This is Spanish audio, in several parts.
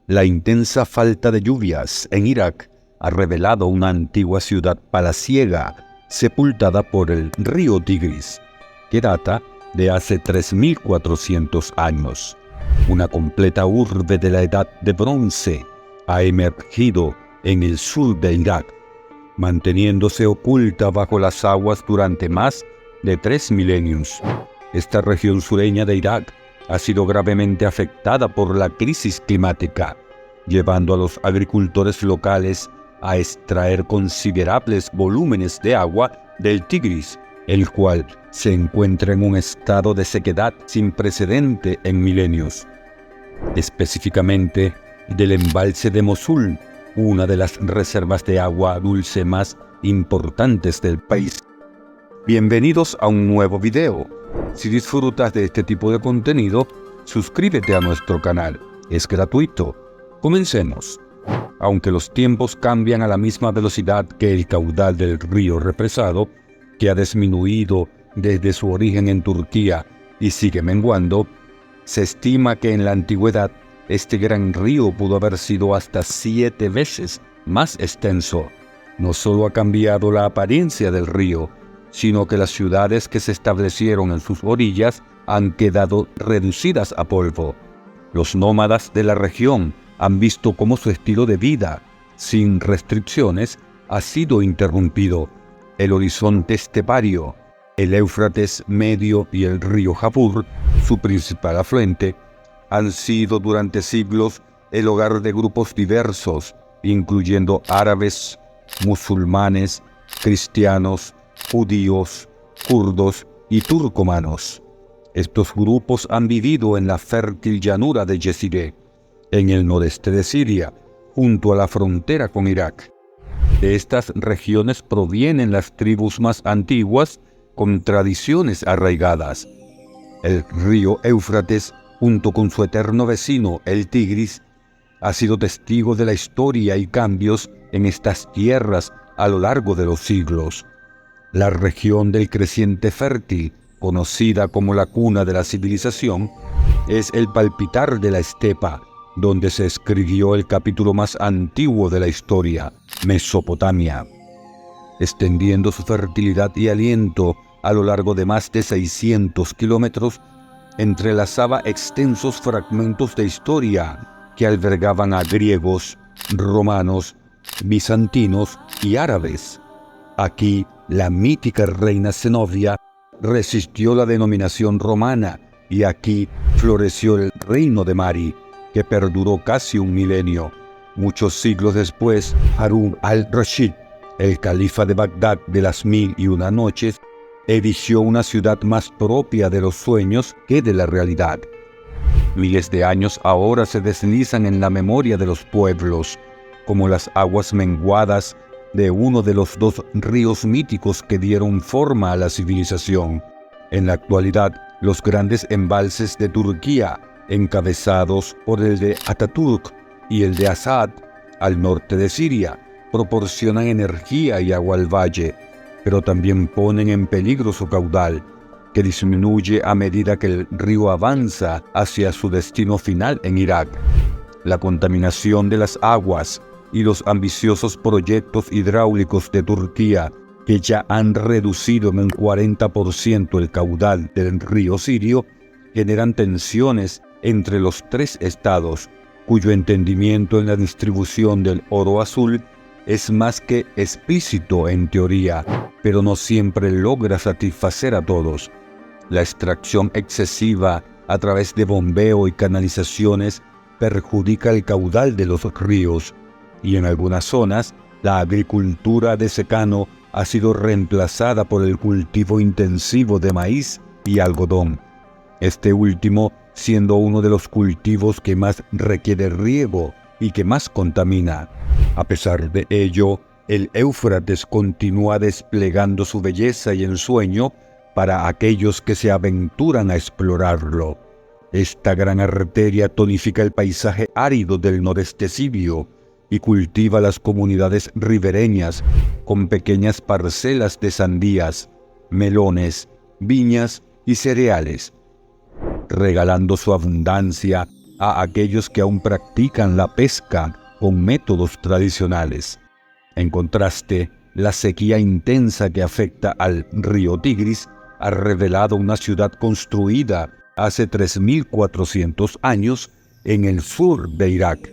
La intensa falta de lluvias en Irak ha revelado una antigua ciudad palaciega sepultada por el río Tigris, que data de hace 3.400 años. Una completa urbe de la Edad de Bronce ha emergido en el sur de Irak, manteniéndose oculta bajo las aguas durante más de 3 milenios. Esta región sureña de Irak ha sido gravemente afectada por la crisis climática, llevando a los agricultores locales a extraer considerables volúmenes de agua del Tigris, el cual se encuentra en un estado de sequedad sin precedente en milenios. Específicamente del embalse de Mosul, una de las reservas de agua dulce más importantes del país. Bienvenidos a un nuevo video. Si disfrutas de este tipo de contenido, suscríbete a nuestro canal. Es gratuito. Comencemos. Aunque los tiempos cambian a la misma velocidad que el caudal del río represado, que ha disminuido desde su origen en Turquía y sigue menguando, se estima que en la antigüedad este gran río pudo haber sido hasta 7 veces más extenso. No solo ha cambiado la apariencia del río, sino que las ciudades que se establecieron en sus orillas han quedado reducidas a polvo. Los nómadas de la región han visto cómo su estilo de vida, sin restricciones, ha sido interrumpido. El horizonte estepario, el Éufrates medio y el río Jabur, su principal afluente, han sido durante siglos el hogar de grupos diversos, incluyendo árabes, musulmanes, cristianos, judíos, kurdos y turcomanos. Estos grupos han vivido en la fértil llanura de Yezide, en el noreste de Siria, junto a la frontera con Irak. De estas regiones provienen las tribus más antiguas con tradiciones arraigadas. El río Éufrates, junto con su eterno vecino, el Tigris, ha sido testigo de la historia y cambios en estas tierras a lo largo de los siglos. La región del creciente fértil, conocida como la cuna de la civilización, es el palpitar de la estepa, donde se escribió el capítulo más antiguo de la historia, Mesopotamia, extendiendo su fertilidad y aliento a lo largo de más de 600 kilómetros, entrelazaba extensos fragmentos de historia que albergaban a griegos, romanos, bizantinos y árabes. Aquí, la mítica reina Zenobia resistió la denominación romana y aquí floreció el reino de Mari, que perduró casi un milenio. Muchos siglos después, Harún al-Rashid, el califa de Bagdad de las 1001 noches, erigió una ciudad más propia de los sueños que de la realidad. Miles de años ahora se deslizan en la memoria de los pueblos, como las aguas menguadas de uno de los 2 ríos míticos que dieron forma a la civilización. En la actualidad, los grandes embalses de Turquía, encabezados por el de Ataturk y el de Asad, al norte de Siria, proporcionan energía y agua al valle, pero también ponen en peligro su caudal, que disminuye a medida que el río avanza hacia su destino final en Irak. La contaminación de las aguas y los ambiciosos proyectos hidráulicos de Turquía, que ya han reducido en un 40% el caudal del río Sirio, generan tensiones entre los 3 estados, cuyo entendimiento en la distribución del oro azul es más que explícito en teoría, pero no siempre logra satisfacer a todos. La extracción excesiva a través de bombeo y canalizaciones perjudica el caudal de los ríos, y en algunas zonas la agricultura de secano ha sido reemplazada por el cultivo intensivo de maíz y algodón, este último siendo uno de los cultivos que más requiere riego y que más contamina. A pesar de ello, el Éufrates continúa desplegando su belleza y ensueño para aquellos que se aventuran a explorarlo. Esta gran arteria tonifica el paisaje árido del noreste sirio y cultiva las comunidades ribereñas con pequeñas parcelas de sandías, melones, viñas y cereales, regalando su abundancia a aquellos que aún practican la pesca con métodos tradicionales. En contraste, la sequía intensa que afecta al río Tigris ha revelado una ciudad construida hace 3.400 años en el sur de Irak.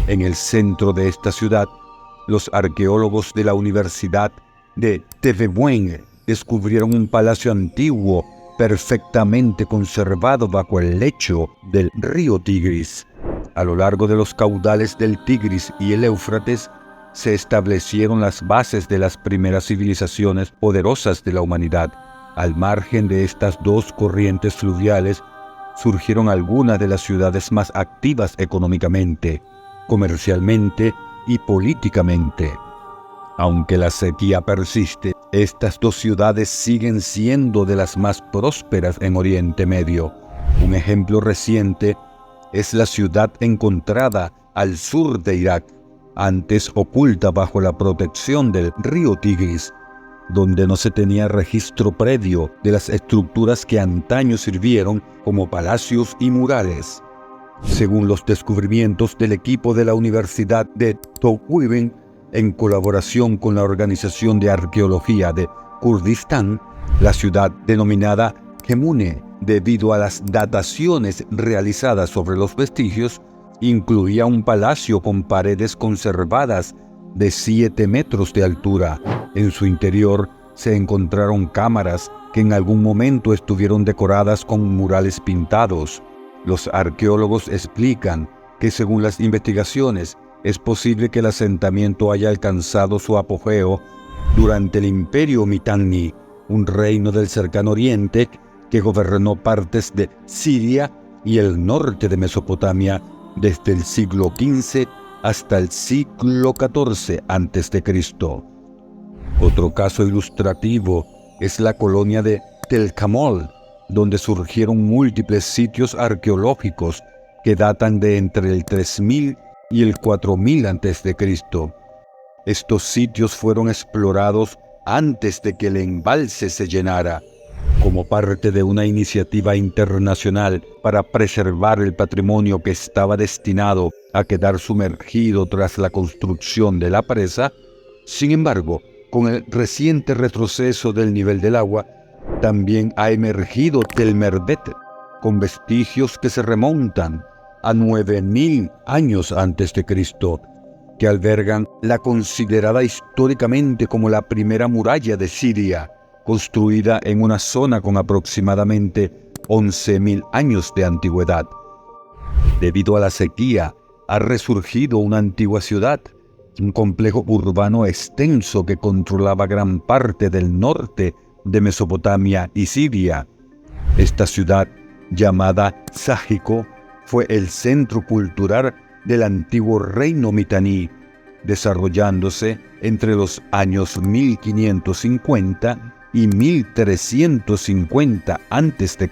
En el centro de esta ciudad, los arqueólogos de la Universidad de Tebeween descubrieron un palacio antiguo perfectamente conservado bajo el lecho del río Tigris. A lo largo de los caudales del Tigris y el Éufrates se establecieron las bases de las primeras civilizaciones poderosas de la humanidad. Al margen de estas dos corrientes fluviales surgieron algunas de las ciudades más activas económicamente, comercialmente y políticamente. Aunque la sequía persiste, estas dos ciudades siguen siendo de las más prósperas en Oriente Medio. Un ejemplo reciente es la ciudad encontrada al sur de Irak, antes oculta bajo la protección del río Tigris, donde no se tenía registro previo de las estructuras que antaño sirvieron como palacios y murales. Según los descubrimientos del equipo de la Universidad de Topweven, en colaboración con la Organización de Arqueología de Kurdistán, la ciudad denominada Kemune, debido a las dataciones realizadas sobre los vestigios, incluía un palacio con paredes conservadas de 7 metros de altura. En su interior se encontraron cámaras que en algún momento estuvieron decoradas con murales pintados. Los arqueólogos explican que según las investigaciones, es posible que el asentamiento haya alcanzado su apogeo durante el Imperio Mitanni, un reino del cercano Oriente que gobernó partes de Siria y el norte de Mesopotamia desde el siglo XV hasta el siglo XIV a.C. Otro caso ilustrativo es la colonia de Tel Kamol, donde surgieron múltiples sitios arqueológicos que datan de entre el 3000 y el 4000 a.C. Estos sitios fueron explorados antes de que el embalse se llenara, como parte de una iniciativa internacional para preservar el patrimonio que estaba destinado a quedar sumergido tras la construcción de la presa. Sin embargo, con el reciente retroceso del nivel del agua, también ha emergido Tel Merbet, con vestigios que se remontan a 9000 años antes de Cristo, que albergan la considerada históricamente como la primera muralla de Siria, construida en una zona con aproximadamente 11.000 años de antigüedad. Debido a la sequía, ha resurgido una antigua ciudad, un complejo urbano extenso que controlaba gran parte del norte de Mesopotamia y Siria. Esta ciudad, llamada Sájico, fue el centro cultural del antiguo reino mitaní, desarrollándose entre los años 1550 y 1350 a.C.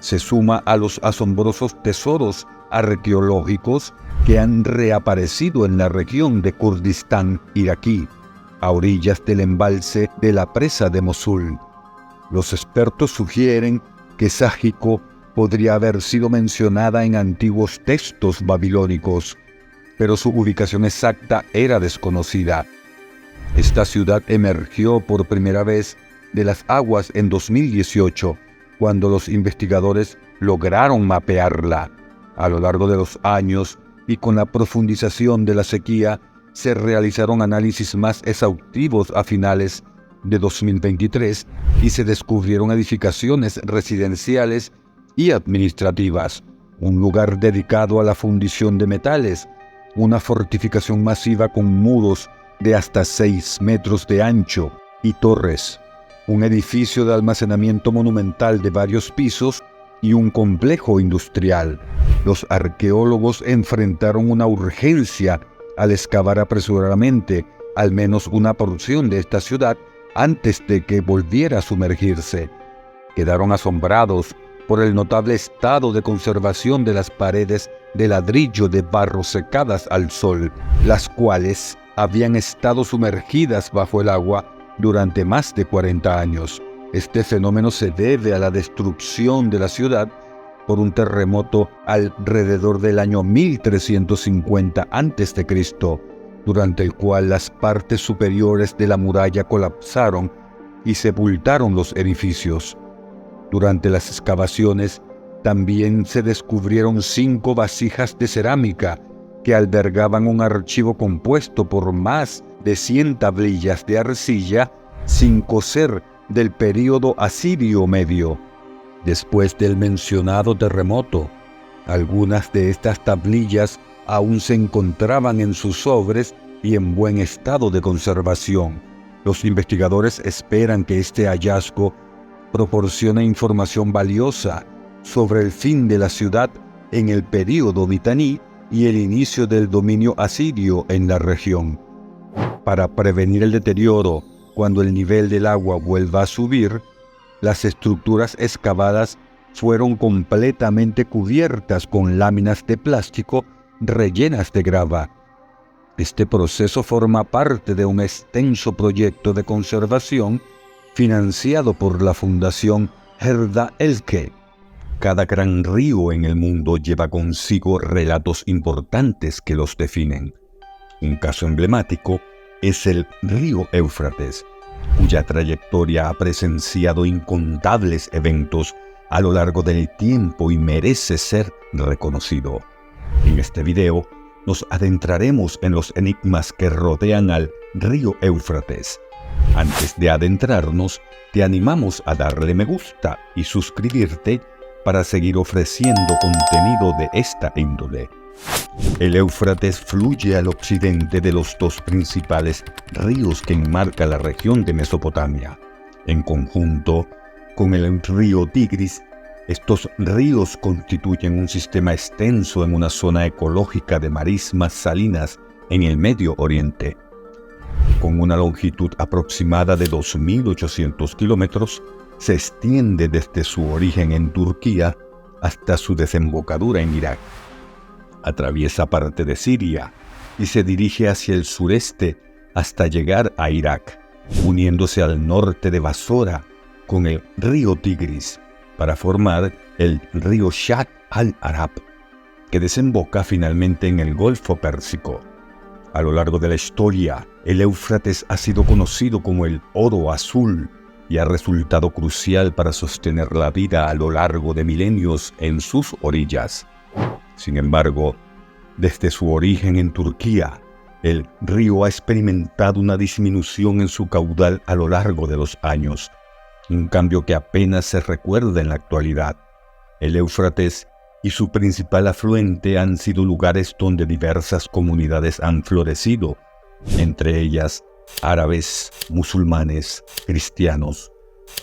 Se suma a los asombrosos tesoros arqueológicos que han reaparecido en la región de Kurdistán iraquí, a orillas del embalse de la presa de Mosul. Los expertos sugieren que Sájico podría haber sido mencionada en antiguos textos babilónicos, pero su ubicación exacta era desconocida. Esta ciudad emergió por primera vez de las aguas en 2018, cuando los investigadores lograron mapearla. A lo largo de los años y con la profundización de la sequía, se realizaron análisis más exhaustivos a finales de 2023 y se descubrieron edificaciones residenciales y administrativas, un lugar dedicado a la fundición de metales, una fortificación masiva con muros de hasta 6 metros de ancho y torres, un edificio de almacenamiento monumental de varios pisos y un complejo industrial. Los arqueólogos enfrentaron una urgencia al excavar apresuradamente al menos una porción de esta ciudad antes de que volviera a sumergirse. Quedaron asombrados por el notable estado de conservación de las paredes de ladrillo de barro secadas al sol, las cuales habían estado sumergidas bajo el agua durante más de 40 años. Este fenómeno se debe a la destrucción de la ciudad por un terremoto alrededor del año 1350 a.C., durante el cual las partes superiores de la muralla colapsaron y sepultaron los edificios. Durante las excavaciones también se descubrieron 5 vasijas de cerámica que albergaban un archivo compuesto por más de 100 tablillas de arcilla sin coser del período asirio medio. Después del mencionado terremoto, algunas de estas tablillas aún se encontraban en sus sobres y en buen estado de conservación. Los investigadores esperan que este hallazgo proporcione información valiosa sobre el fin de la ciudad en el período mitaní y el inicio del dominio asirio en la región. Para prevenir el deterioro cuando el nivel del agua vuelva a subir, las estructuras excavadas fueron completamente cubiertas con láminas de plástico rellenas de grava. Este proceso forma parte de un extenso proyecto de conservación financiado por la Fundación Gerda Elke. Cada gran río en el mundo lleva consigo relatos importantes que los definen. Un caso emblemático es el río Éufrates, cuya trayectoria ha presenciado incontables eventos a lo largo del tiempo y merece ser reconocido. En este video nos adentraremos en los enigmas que rodean al río Éufrates. Antes de adentrarnos, te animamos a darle me gusta y suscribirte para seguir ofreciendo contenido de esta índole. El Éufrates fluye al occidente de los 2 principales ríos que enmarcan la región de Mesopotamia. En conjunto con el río Tigris, estos ríos constituyen un sistema extenso en una zona ecológica de marismas salinas en el Medio Oriente. Con una longitud aproximada de 2.800 kilómetros, se extiende desde su origen en Turquía hasta su desembocadura en Irak. Atraviesa parte de Siria y se dirige hacia el sureste hasta llegar a Irak, uniéndose al norte de Basora con el río Tigris para formar el río Shatt al-Arab, que desemboca finalmente en el Golfo Pérsico. A lo largo de la historia, el Éufrates ha sido conocido como el Oro Azul y ha resultado crucial para sostener la vida a lo largo de milenios en sus orillas. Sin embargo, desde su origen en Turquía, el río ha experimentado una disminución en su caudal a lo largo de los años, un cambio que apenas se recuerda en la actualidad. El Éufrates y su principal afluente han sido lugares donde diversas comunidades han florecido, entre ellas árabes, musulmanes, cristianos,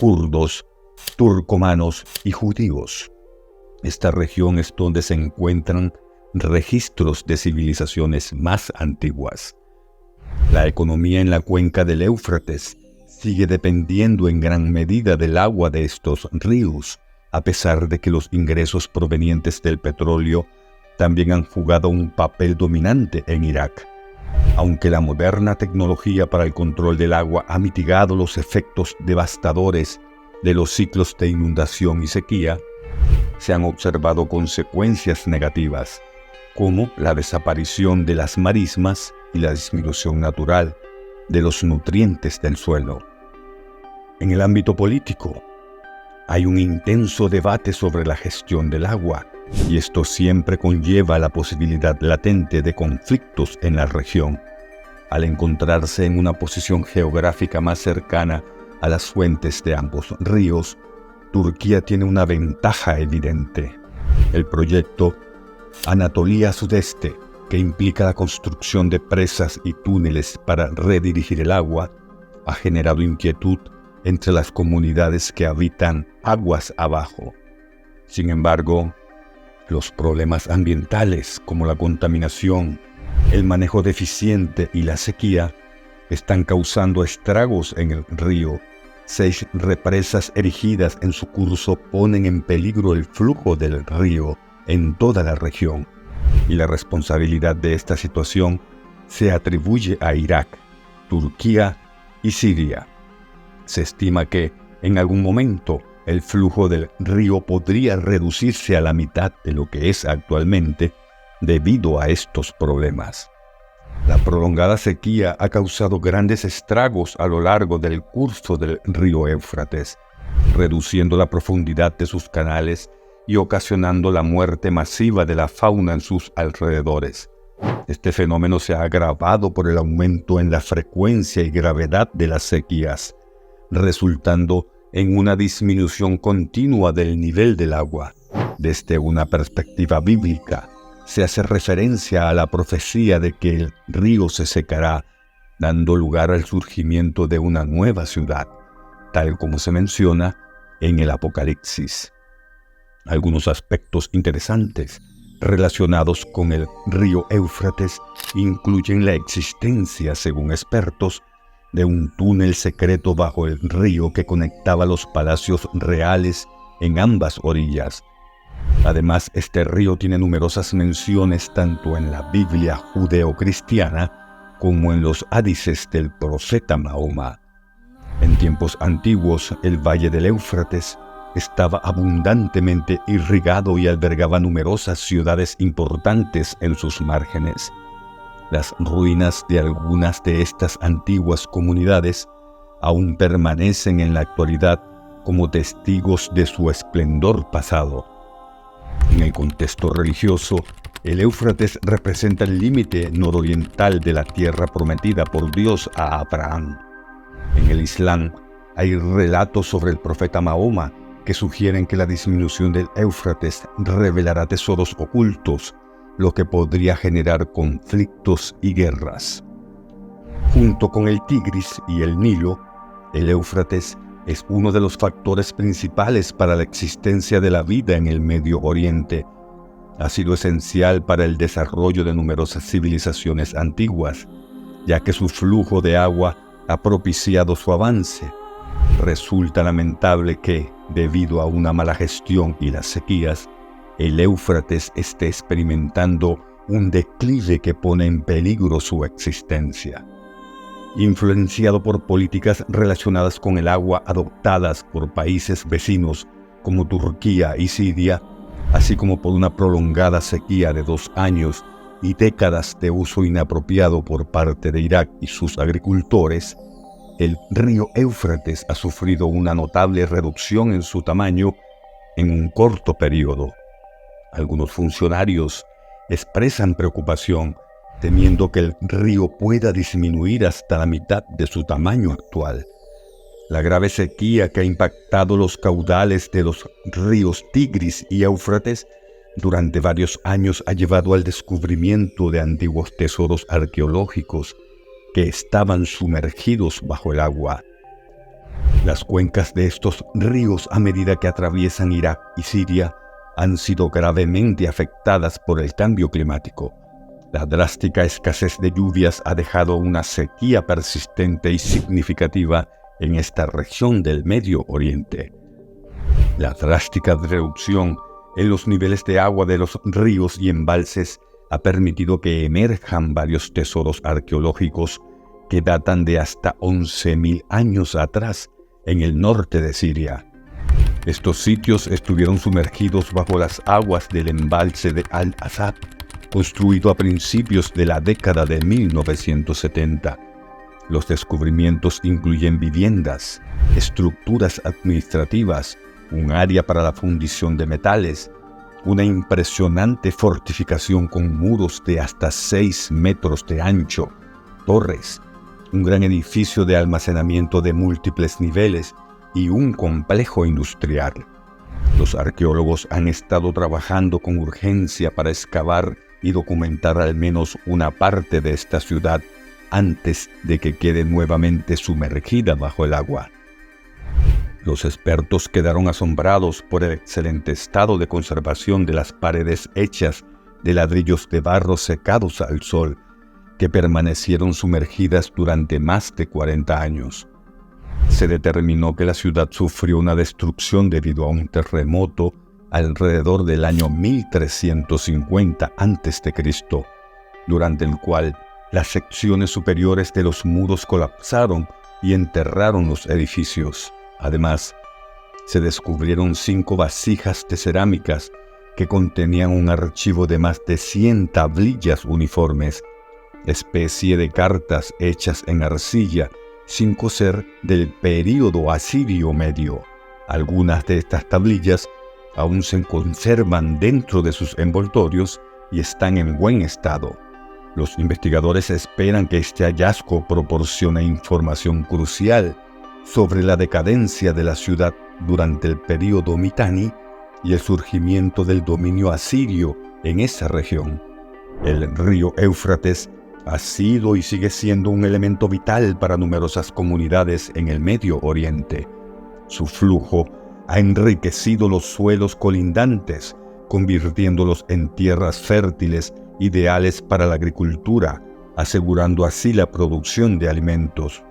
kurdos, turcomanos y judíos. Esta región es donde se encuentran registros de civilizaciones más antiguas. La economía en la cuenca del Éufrates sigue dependiendo en gran medida del agua de estos ríos, a pesar de que los ingresos provenientes del petróleo también han jugado un papel dominante en Irak. Aunque la moderna tecnología para el control del agua ha mitigado los efectos devastadores de los ciclos de inundación y sequía, se han observado consecuencias negativas, como la desaparición de las marismas y la disminución natural de los nutrientes del suelo. En el ámbito político, hay un intenso debate sobre la gestión del agua, y esto siempre conlleva la posibilidad latente de conflictos en la región. Al encontrarse en una posición geográfica más cercana a las fuentes de ambos ríos, Turquía tiene una ventaja evidente. El proyecto Anatolia Sudeste, que implica la construcción de presas y túneles para redirigir el agua, ha generado inquietud entre las comunidades que habitan aguas abajo. Sin embargo, los problemas ambientales como la contaminación, el manejo deficiente y la sequía están causando estragos en el río. 6 represas erigidas en su curso ponen en peligro el flujo del río en toda la región, y la responsabilidad de esta situación se atribuye a Irak, Turquía y Siria. Se estima que, en algún momento, el flujo del río podría reducirse a la mitad de lo que es actualmente debido a estos problemas. La prolongada sequía ha causado grandes estragos a lo largo del curso del río Éufrates, reduciendo la profundidad de sus canales y ocasionando la muerte masiva de la fauna en sus alrededores. Este fenómeno se ha agravado por el aumento en la frecuencia y gravedad de las sequías, resultando en una disminución continua del nivel del agua. Desde una perspectiva bíblica, se hace referencia a la profecía de que el río se secará, dando lugar al surgimiento de una nueva ciudad, tal como se menciona en el Apocalipsis. Algunos aspectos interesantes relacionados con el río Éufrates incluyen la existencia, según expertos, de un túnel secreto bajo el río que conectaba los palacios reales en ambas orillas. Además, este río tiene numerosas menciones tanto en la Biblia judeo-cristiana como en los hadices del profeta Mahoma. En tiempos antiguos, el valle del Éufrates estaba abundantemente irrigado y albergaba numerosas ciudades importantes en sus márgenes. Las ruinas de algunas de estas antiguas comunidades aún permanecen en la actualidad como testigos de su esplendor pasado. En el contexto religioso, el Éufrates representa el límite nororiental de la tierra prometida por Dios a Abraham. En el Islam, hay relatos sobre el profeta Mahoma que sugieren que la disminución del Éufrates revelará tesoros ocultos, lo que podría generar conflictos y guerras. Junto con el Tigris y el Nilo, el Éufrates es uno de los factores principales para la existencia de la vida en el Medio Oriente. Ha sido esencial para el desarrollo de numerosas civilizaciones antiguas, ya que su flujo de agua ha propiciado su avance. Resulta lamentable que, debido a una mala gestión y las sequías, el Éufrates esté experimentando un declive que pone en peligro su existencia. Influenciado por políticas relacionadas con el agua adoptadas por países vecinos como Turquía y Siria, así como por una prolongada sequía de 2 años y décadas de uso inapropiado por parte de Irak y sus agricultores, el río Éufrates ha sufrido una notable reducción en su tamaño en un corto periodo. Algunos funcionarios expresan preocupación, temiendo que el río pueda disminuir hasta la mitad de su tamaño actual. La grave sequía que ha impactado los caudales de los ríos Tigris y Éufrates durante varios años ha llevado al descubrimiento de antiguos tesoros arqueológicos que estaban sumergidos bajo el agua. Las cuencas de estos ríos, a medida que atraviesan Irak y Siria, han sido gravemente afectadas por el cambio climático. La drástica escasez de lluvias ha dejado una sequía persistente y significativa en esta región del Medio Oriente. La drástica reducción en los niveles de agua de los ríos y embalses ha permitido que emerjan varios tesoros arqueológicos que datan de hasta 11.000 años atrás en el norte de Siria. Estos sitios estuvieron sumergidos bajo las aguas del embalse de Al-Asad, construido a principios de la década de 1970. Los descubrimientos incluyen viviendas, estructuras administrativas, un área para la fundición de metales, una impresionante fortificación con muros de hasta 6 metros de ancho, torres, un gran edificio de almacenamiento de múltiples niveles y un complejo industrial. Los arqueólogos han estado trabajando con urgencia para excavar y documentar al menos una parte de esta ciudad antes de que quede nuevamente sumergida bajo el agua. Los expertos quedaron asombrados por el excelente estado de conservación de las paredes hechas de ladrillos de barro secados al sol, que permanecieron sumergidas durante más de 40 años. Se determinó que la ciudad sufrió una destrucción debido a un terremoto alrededor del año 1350 a.C., durante el cual las secciones superiores de los muros colapsaron y enterraron los edificios. Además, se descubrieron 5 vasijas de cerámicas que contenían un archivo de más de 100 tablillas uniformes, especie de cartas hechas en arcilla, sin coser, del período asirio medio. Algunas de estas tablillas aún se conservan dentro de sus envoltorios y están en buen estado. Los investigadores esperan que este hallazgo proporcione información crucial sobre la decadencia de la ciudad durante el período Mitanni y el surgimiento del dominio asirio en esa región. El río Éufrates ha sido y sigue siendo un elemento vital para numerosas comunidades en el Medio Oriente. Su flujo ha enriquecido los suelos colindantes, convirtiéndolos en tierras fértiles ideales para la agricultura, asegurando así la producción de alimentos,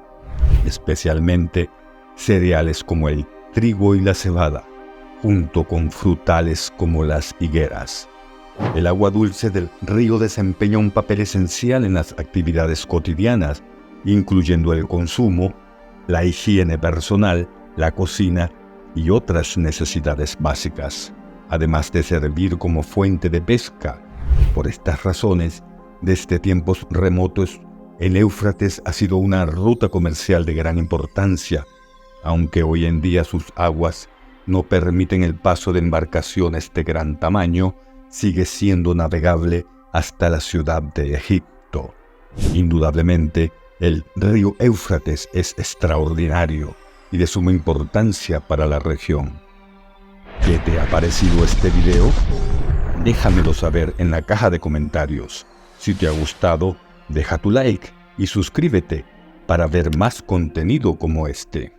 especialmente cereales como el trigo y la cebada, junto con frutales como las higueras. El agua dulce del río desempeña un papel esencial en las actividades cotidianas, incluyendo el consumo, la higiene personal, la cocina y otras necesidades básicas, además de servir como fuente de pesca. Por estas razones, desde tiempos remotos, el Éufrates ha sido una ruta comercial de gran importancia, aunque hoy en día sus aguas no permiten el paso de embarcaciones de gran tamaño, sigue siendo navegable hasta la ciudad de Egipto. Indudablemente, el río Éufrates es extraordinario y de suma importancia para la región. ¿Qué te ha parecido este video? Déjamelo saber en la caja de comentarios. Si te ha gustado, deja tu like y suscríbete para ver más contenido como este.